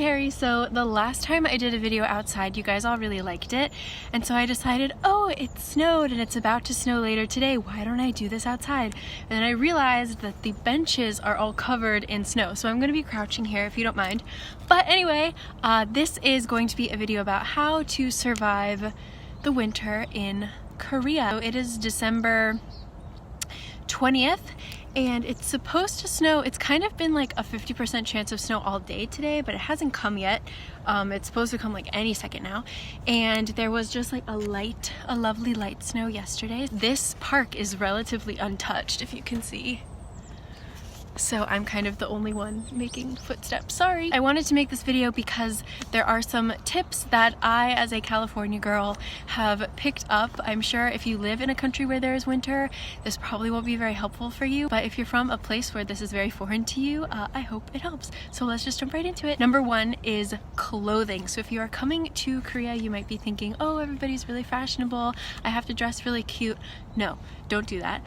Carrie. So the last time I did a video outside, you guys all really liked it, and so I decided, oh, it snowed and it's about to snow later today, why don't I do this outside? And then I realized that the benches are all covered in snow, so I'm going to be crouching here if you don't mind. But anyway, this is going to be a video about how to survive the winter in Korea. So it is December 20th and it's supposed to snow. It's kind of been like a 50% chance of snow all day today, but it hasn't come yet. It's supposed to come like any second now. And there was just like a lovely light snow yesterday. This park is relatively untouched, if you can see. So I'm kind of the only one making footsteps, sorry. I wanted to make this video because there are some tips that I, as a California girl, have picked up. I'm sure if you live in a country where there is winter, this probably won't be very helpful for you. But if you're from a place where this is very foreign to you, I hope it helps. So let's just jump right into it. Number one is clothing. So if you are coming to Korea, you might be thinking, oh, everybody's really fashionable, I have to dress really cute. No, don't do that.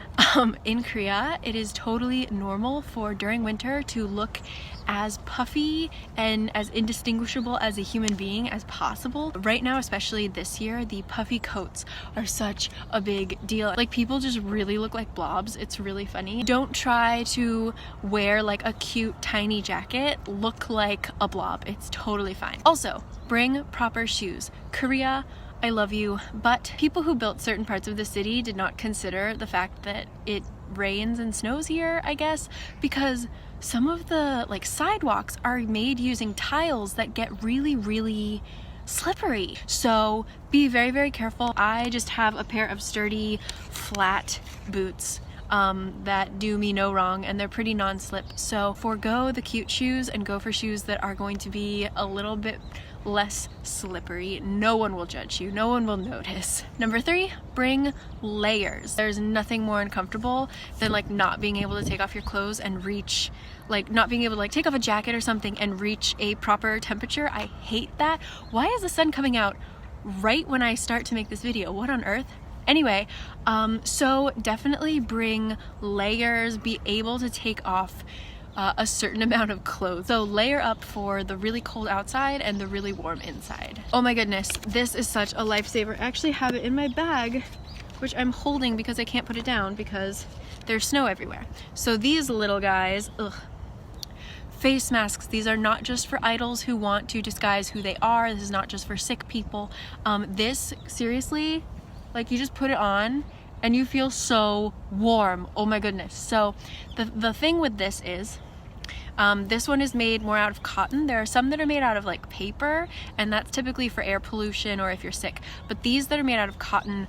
In Korea, it is totally normal for during winter to look as puffy and as indistinguishable as a human being as possible. Right now, especially this year, the puffy coats are such a big deal. Like, people just really look like blobs. It's really funny. Don't try to wear like a cute tiny jacket, look like a blob. It's totally fine. Also, bring proper shoes. Korea, I love you, but people who built certain parts of the city did not consider the fact that it rains and snows here, I guess, because some of the like sidewalks are made using tiles that get really slippery. So be very careful. I just have a pair of sturdy flat boots that do me no wrong, and they're pretty non-slip. So forego the cute shoes and go for shoes that are going to be a little bit less slippery. No one will judge you, no one will notice. Number three, bring layers. There's nothing more uncomfortable than like not being able to take off your clothes and reach, like not being able to like take off a jacket or something and reach a proper temperature. I hate that. Why is the sun coming out right when I start to make this video? What on earth? Anyway, so definitely bring layers, be able to take off a certain amount of clothes. So layer up for the really cold outside and the really warm inside. Oh my goodness, this is such a lifesaver. I actually have it in my bag, which I'm holding because I can't put it down because there's snow everywhere. So these little guys, face masks. These are not just for idols who want to disguise who they are. This is not just for sick people. This, seriously, like you just put it on and you feel so warm. Oh my goodness. So the thing with this is, this one is made more out of cotton. There are some that are made out of like paper, and that's typically for air pollution or if you're sick. But these that are made out of cotton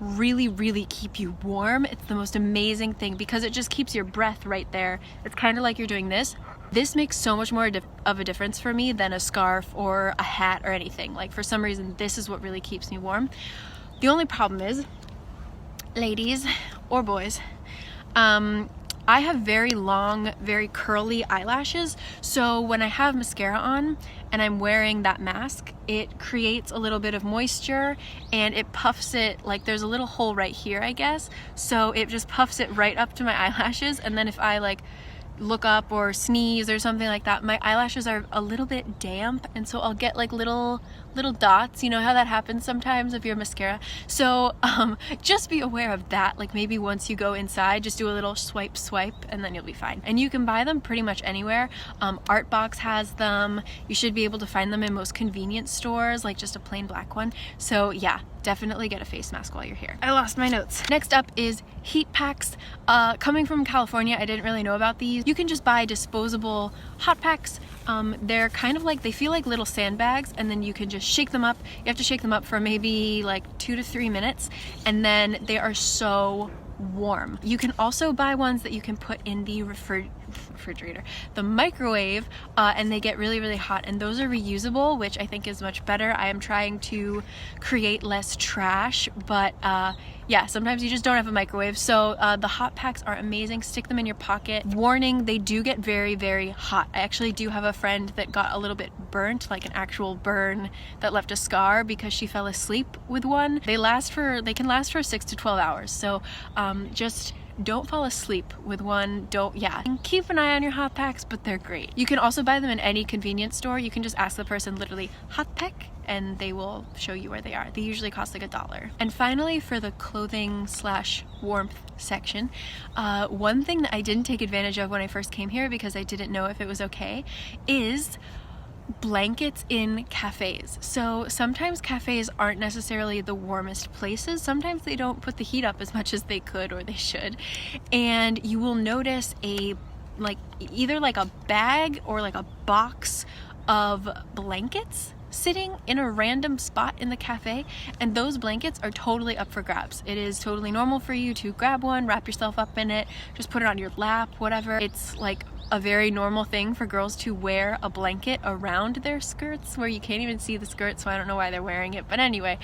really keep you warm. It's the most amazing thing because it just keeps your breath right there. It's kind of like you're doing this. This makes so much more of a difference for me than a scarf or a hat or anything. Like, for some reason, this is what really keeps me warm. The only problem is, ladies or boys, I have very long, very curly eyelashes, so when I have mascara on and I'm wearing that mask, it creates a little bit of moisture and it puffs it, like there's a little hole right here, I guess, so it just puffs it right up to my eyelashes, and then if I like look up or sneeze or something like that, my eyelashes are a little bit damp, and so I'll get like little dots. You know how that happens sometimes if you're mascara. So just be aware of that. Like, maybe once you go inside, just do a little swipe and then you'll be fine. And you can buy them pretty much anywhere. Artbox has them. You should be able to find them in most convenience stores, like just a plain black one. So yeah, definitely get a face mask while you're here. I lost my notes. Next up is heat packs. Coming from California, I didn't really know about these. You can just buy disposable hot packs. They're kind of like, they feel like little sandbags, and then you can just shake them up. You have to shake them up for maybe like 2 to 3 minutes, and then they are so warm. You can also buy ones that you can put in the refrigerator, the microwave, and they get really hot, and those are reusable, which I think is much better. I am trying to create less trash, but yeah, sometimes you just don't have a microwave. So the hot packs are amazing. Stick them in your pocket. Warning, they do get very hot. I actually do have a friend that got a little bit burnt, like an actual burn that left a scar because she fell asleep with one. They can last for 6 to 12 hours. So just don't fall asleep with one. Keep an eye on your hot packs, but they're great. You can also buy them in any convenience store. You can just ask the person literally hot pack and they will show you where they are. They usually cost like $1. And finally, for the clothing / warmth section, one thing that I didn't take advantage of when I first came here because I didn't know if it was okay is blankets in cafes. So sometimes cafes aren't necessarily the warmest places. Sometimes they don't put the heat up as much as they could or they should. And you will notice either like a bag or like a box of blankets sitting in a random spot in the cafe, and those blankets are totally up for grabs. It is totally normal for you to grab one, wrap yourself up in it, just put it on your lap, whatever. It's like a very normal thing for girls to wear a blanket around their skirts where you can't even see the skirt, so I don't know why they're wearing it, but anyway.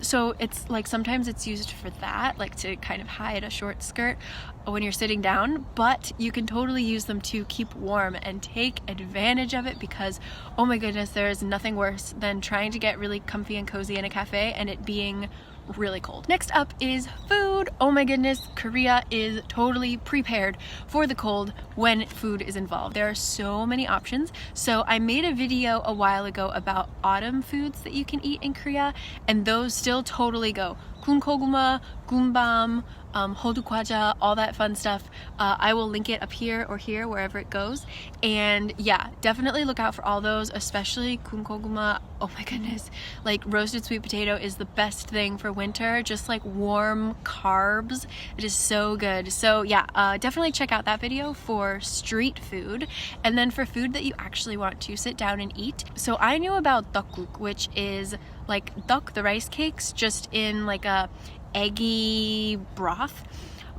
So it's like sometimes it's used for that, like to kind of hide a short skirt when you're sitting down, but you can totally use them to keep warm and take advantage of it because, oh my goodness, there is nothing worse than trying to get really comfy and cozy in a cafe and it being really cold. Next up is food. Oh my goodness, Korea is totally prepared for the cold when food is involved. There are so many options. So I made a video a while ago about autumn foods that you can eat in Korea, and those still totally go. Gunkoguma, gumbam, hodukwaja, all that fun stuff. I will link it up here or here, wherever it goes. And yeah, definitely look out for all those, especially gunkoguma. Oh my goodness, like roasted sweet potato is the best thing for winter, just like warm carbs. It is so good. So yeah, definitely check out that video for street food. And then for food that you actually want to sit down and eat. So I knew about tteokguk, which is like tteok, the rice cakes, just in like a eggy broth.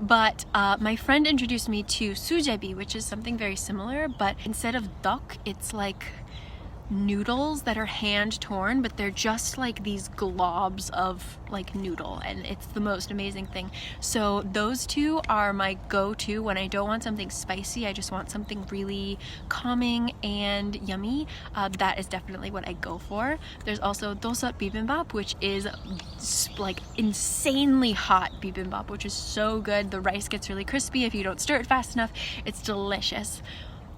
But my friend introduced me to sujebi, which is something very similar, but instead of tteok, it's like noodles that are hand torn, but they're just like these globs of like noodle, and it's the most amazing thing. So those two are my go-to when I don't want something spicy, I just want something really calming and yummy. That is definitely what I go for. There's also dosat bibimbap, which is like insanely hot bibimbap, which is so good. The rice gets really crispy if you don't stir it fast enough. It's delicious.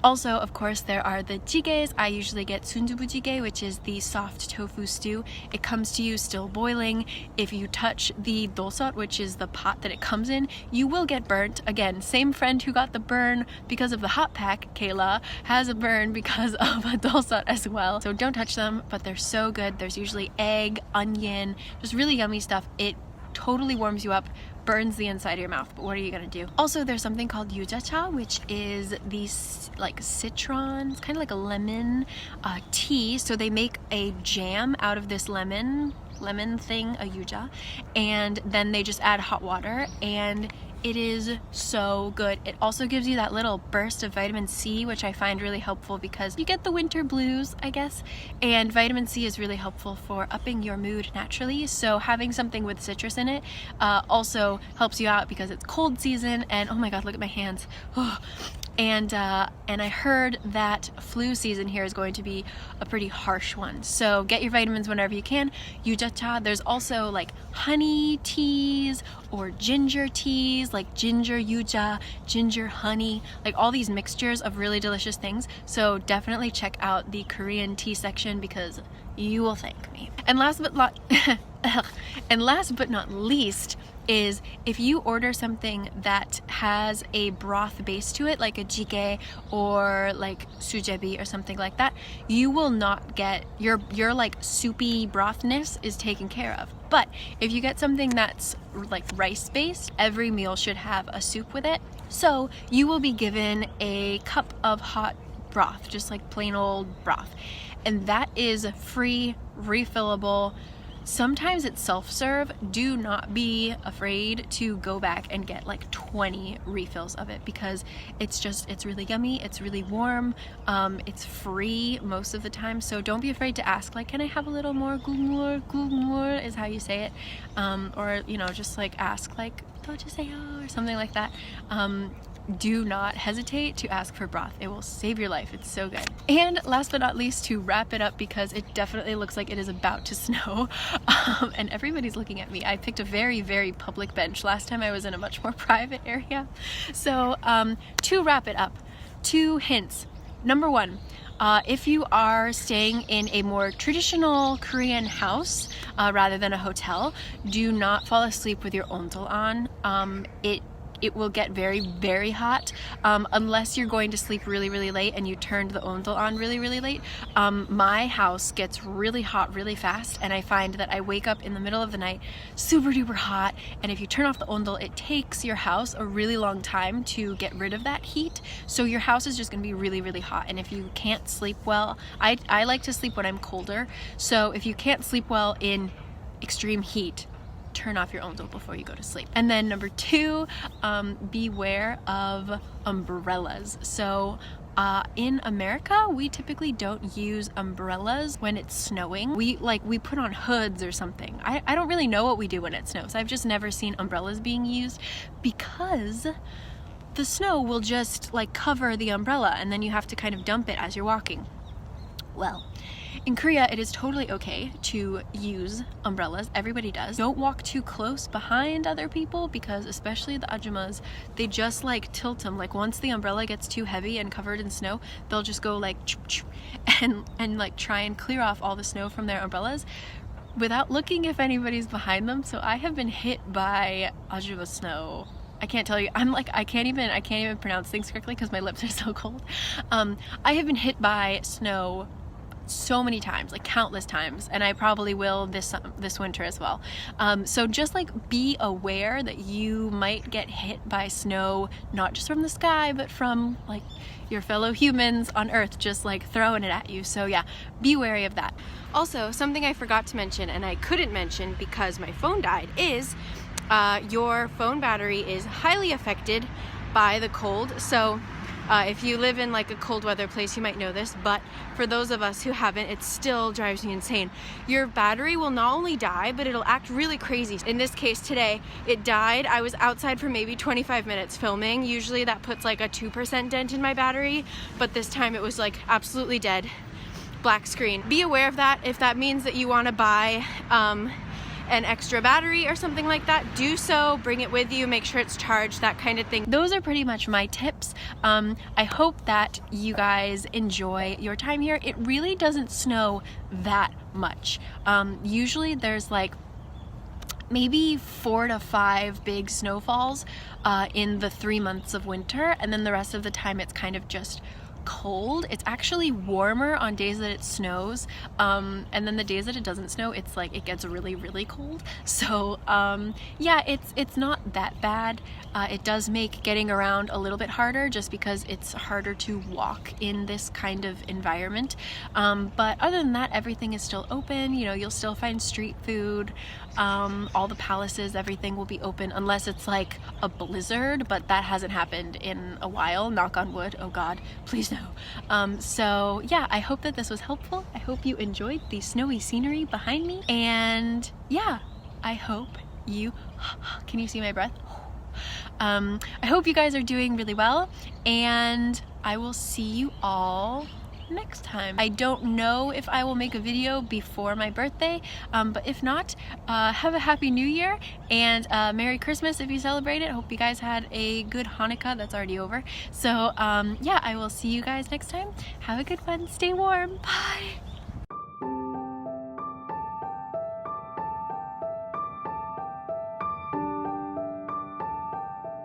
Also, of course, there are the jigaes. I usually get sundubu jjigae, which is the soft tofu stew. It comes to you still boiling. If you touch the dosot, which is the pot that it comes in, you will get burnt. Again, same friend who got the burn because of the hot pack, Kayla, has a burn because of a dosot as well. So don't touch them, but they're so good. There's usually egg, onion, just really yummy stuff. It totally warms you up, burns the inside of your mouth, but what are you gonna do? Also, there's something called yujacha, which is these like citron, it's kind of like a lemon tea. So they make a jam out of this lemon thing, a yuja, and then they just add hot water, and it is so good. It also gives you that little burst of vitamin C, which I find really helpful because you get the winter blues, I guess, and vitamin C is really helpful for upping your mood naturally. So having something with citrus in it also helps you out because it's cold season, and oh my god, look at my hands. And I heard that flu season here is going to be a pretty harsh one. So get your vitamins whenever you can. Yujacha. There's also like honey teas or ginger teas, like ginger yuja, ginger honey, like all these mixtures of really delicious things. So definitely check out the Korean tea section because you will thank me. And last but not least is if you order something that has a broth base to it, like a jjigae or like sujebi or something like that, you will not get your like soupy brothness is taken care of. But if you get something that's like rice based, every meal should have a soup with it. So you will be given a cup of hot broth, just like plain old broth, and that is free, refillable. Sometimes it's self-serve. Do not be afraid to go back and get like 20 refills of it because it's really yummy, it's really warm, it's free most of the time. So don't be afraid to ask, like, can I have a little more? Gulmur is how you say it. Or, you know, just like ask like, dojuseyo or something like that. do not hesitate to ask for broth. It will save your life. It's so good. And last but not least, to wrap it up, because it definitely looks like it is about to snow, and everybody's looking at me. I picked a very, very public bench. Last time I was in a much more private area. So to wrap it up, 2 hints. Number 1, if you are staying in a more traditional Korean house rather than a hotel, do not fall asleep with your ondol on. It will get very, very hot unless you're going to sleep really, really late and you turned the ondol on really, really late. My house gets really hot really fast, and I find that I wake up in the middle of the night super duper hot, and if you turn off the ondol, it takes your house a really long time to get rid of that heat, so your house is just going to be really, really hot. And if you can't sleep well, I like to sleep when I'm colder, so if you can't sleep well in extreme heat, turn off your ondol before you go to sleep. And then number 2, beware of umbrellas. So in America, we typically don't use umbrellas when it's snowing. We put on hoods or something. I don't really know what we do when it snows. I've just never seen umbrellas being used, because the snow will just like cover the umbrella and then you have to kind of dump it as you're walking. Well, in Korea, it is totally okay to use umbrellas. Everybody does. Don't walk too close behind other people, because especially the ajumas, they just like tilt them. Like once the umbrella gets too heavy and covered in snow, they'll just go like and like try and clear off all the snow from their umbrellas without looking if anybody's behind them. So I have been hit by ajuma snow. I can't tell you. I can't even pronounce things correctly because my lips are so cold. I have been hit by snow so many times, like countless times, and I probably will this winter as well. So just like be aware that you might get hit by snow, not just from the sky, but from like your fellow humans on Earth just like throwing it at you. So yeah, be wary of that. Also, something I forgot to mention, and I couldn't mention because my phone died, is your phone battery is highly affected by the cold. So if you live in like a cold weather place, you might know this, but for those of us who haven't, it still drives me insane. Your battery will not only die, but it'll act really crazy. In this case today, it died. I was outside for maybe 25 minutes filming. Usually that puts like a 2% dent in my battery, but this time it was like absolutely dead. Black screen. Be aware of that. If that means that you want to buy an extra battery or something like that, do so. Bring it with you, make sure it's charged, that kind of thing. Those are pretty much my tips. I hope that you guys enjoy your time here. It really doesn't snow that much. Usually there's like maybe 4 to 5 big snowfalls in the 3 months of winter, and then the rest of the time it's kind of just cold. It's actually warmer on days that it snows, and then the days that it doesn't snow, it's like it gets really, really cold. So yeah, it's not that bad. It does make getting around a little bit harder just because it's harder to walk in this kind of environment, but other than that, everything is still open. You know, you'll still find street food. All the palaces, everything will be open unless it's like a blizzard, but that hasn't happened in a while, knock on wood. Oh god, please no. So yeah, I hope that this was helpful. I hope you enjoyed the snowy scenery behind me, and yeah, I hope you can you see my breath? I hope you guys are doing really well, and I will see you all next time. I don't know if I will make a video before my birthday, but if not, have a happy new year and Merry Christmas if you celebrate it. Hope you guys had a good Hanukkah. That's already over. So yeah, I will see you guys next time. Have a good one. Stay warm. Bye.